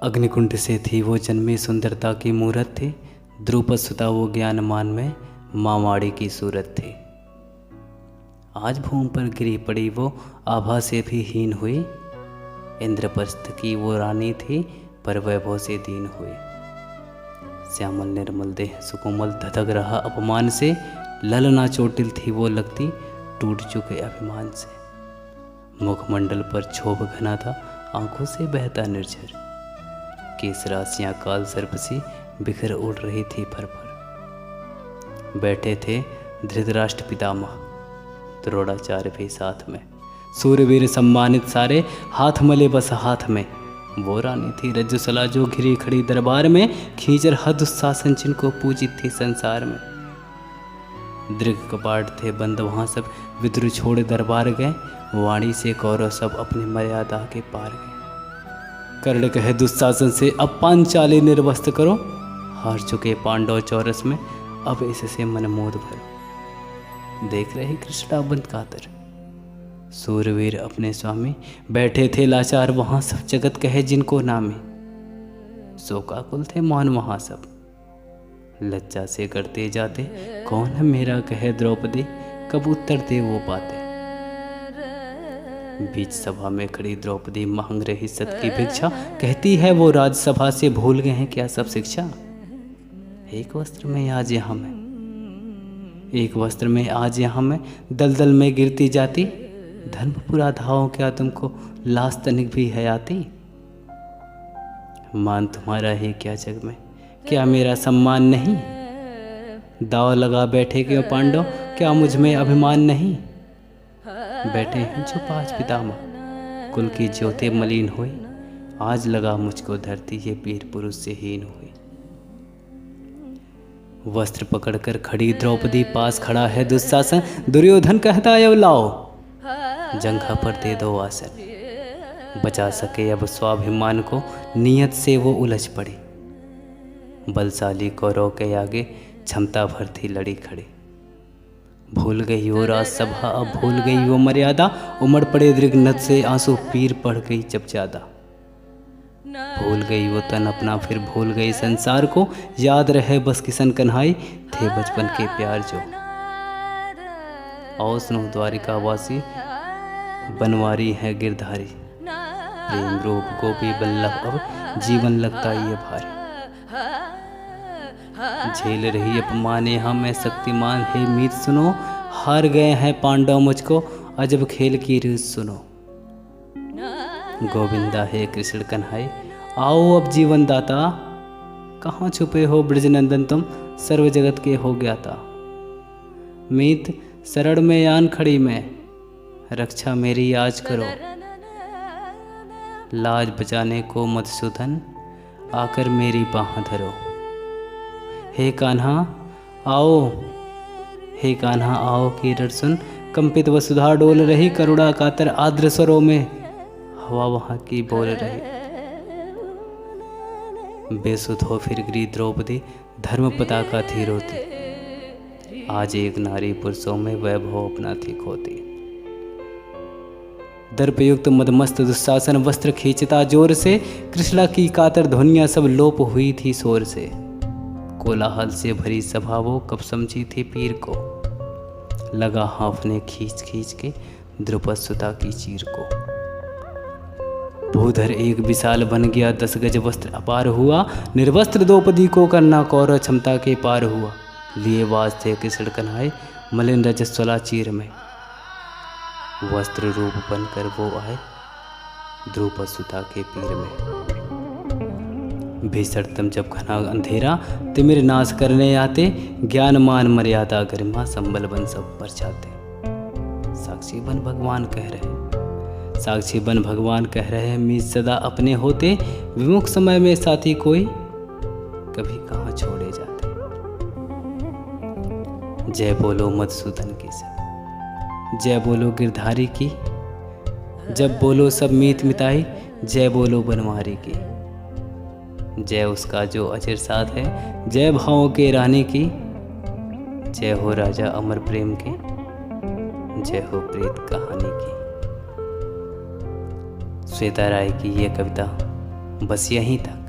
अग्निकुंड से थी वो जन्मी सुंदरता की मूरत थी। द्रुपद सुता वो ज्ञानमान में मावाड़ी की सूरत थी। आज भूमि पर गिरी पड़ी वो आभा से भी हीन हुई। इंद्रप्रस्थ की वो रानी थी पर वैभव से दीन हुई। श्यामल निर्मल देह सुकोमल धधक रहा अपमान से। ललना चोटिल थी वो लगती टूट चुके अभिमान से। मुखमंडल पर क्षोभ घना था आंखों से बहता निर्झर। केस राशियां काल सर्प सी बिखर उड़ रही थी फर फर। बैठे थे धृतराष्ट्र पितामह द्रोणाचार्य भी साथ में। सूरवीर सम्मानित सारे हाथ मले बस हाथ में। वो रानी थी रज्जुसला जो घिरी खड़ी दरबार में। खींचर हद दुशासन जिनको पूजित थी संसार में। दीर्घ कपाट थे बंद वहाँ सब विद्रोह छोड़ दरबार गए। वाणी से कौरव सब अपनी मर्यादा के पार गए। कर्ण कहे दुशासन से अब पांचाली निर्वस्त्र करो। हार चुके पांडव चौरस में अब इससे मन मोद भरो। देख रहे कृष्णा बंद कातर सूरवीर अपने स्वामी। बैठे थे लाचार वहाँ सब जगत कहे जिनको नामी। शोकाकुल थे मौन वहाँ सब लज्जा से करते जाते। कौन है मेरा कहे द्रौपदी कब उत्तर दे वो पाते। बीच सभा में खड़ी द्रौपदी मांग रही सत की भिक्षा। कहती है वो राजसभा से भूल गए हैं क्या सब शिक्षा। एक वस्त्र में आज यहाँ मैं एक वस्त्र में आज यहाँ मैं दलदल में गिरती जाती। धर्मपुरा धाओ क्या तुमको लाश तनिक भी हयाती। मान तुम्हारा है क्या जग में क्या मेरा सम्मान नहीं। दाव लगा बैठे क्यों पांडव क्या मुझ में अभिमान नहीं। बैठे हैं जो पांच पितामह कुल की ज्योति मलिन हुई। आज लगा मुझको धरती ये वीर पुरुष से हीन हुई। वस्त्र पकड़कर खड़ी द्रौपदी पास खड़ा है दुशासन। दुर्योधन कहता है अब लाओ जंघा पर दे दो आसन। बचा सके अब स्वाभिमान को नियत से वो उलझ पड़ी। बलशाली कौरव के आगे क्षमता भर थी लड़ी खड़ी। भूल गई वो राजसभा अब भूल गई वो मर्यादा। उमड़ पड़े दृग्नद से आंसू पीर पड़ गई जब ज्यादा। भूल गई वो तन अपना फिर भूल गई संसार को। याद रहे बस किशन कन्हाई थे बचपन के प्यार जो। और सुनो द्वारिकावासी बनवारी है गिरधारी। प्रेम रूप गोपी बल्लभ अब जीवन लगता ये भारी। झेल रही अपमान यहाँ मैं शक्तिमान है मीत सुनो। हार गए हैं पांडव मुझको अजब खेल की रीत सुनो। गोविंदा है कृष्ण कन्हाई आओ अब जीवन दाता। कहाँ छुपे हो ब्रजनंदन तुम सर्व जगत के हो ज्ञाता। मीत शरण में आन खड़ी मैं रक्षा मेरी आज करो। लाज बचाने को मधुसूदन आकर मेरी बाह धरो। हे कान्हा आओ हे कान्हा आओ कीरर सुन। कंपित वसुधा डोल रही करुणा कातर आर्द्र स्वरों में हवा वहाँ की बोल रही। बेसुध हो फिर गिरी द्रौपदी धर्म पताका थी रोती। आज एक नारी पुरुषों में वैभव अपना थी खोती। दर्पयुक्त मदमस्त दुशासन वस्त्र खींचता जोर से। कृष्णा की कातर ध्वनियां सब लोप हुई थी शोर से। कोलाहल से भरी सभा वो कब समझी थी पीर को। लगा हांफने खींच खींच के द्रुपद सुता की चीर को। भूधर एक विशाल बन गया 10 गज वस्त्र अपार हुआ। निर्वस्त्र द्रौपदी को करना कौरव क्षमता के पार हुआ। लिए वाज थे कृष्ण कन्हाई मलिन रजस्वला चीर में। वस्त्र रूप बनकर वो आए द्रुपद सुता के पीर में। भीषणतम जब घना अंधेरा तिमिर नाश करने आते। ज्ञान मान मर्यादा गरिमा संबल बन सब पर छाते। साक्षी बन भगवान कह रहे साक्षी बन भगवान कह रहे मीत सदा अपने होते। विमुख समय में साथी कोई कभी कहाँ छोड़े जाते। जय बोलो मधुसूदन की सब जय बोलो गिरधारी की। जब बोलो सब मीत मिताई जय बोलो बनवारी की। जय उसका जो अचिर साथ है जय भावों के रानी की। जय हो राजा अमर प्रेम के जय हो प्रीत कहानी की। श्वेता राय की ये कविता बस यहीं तक।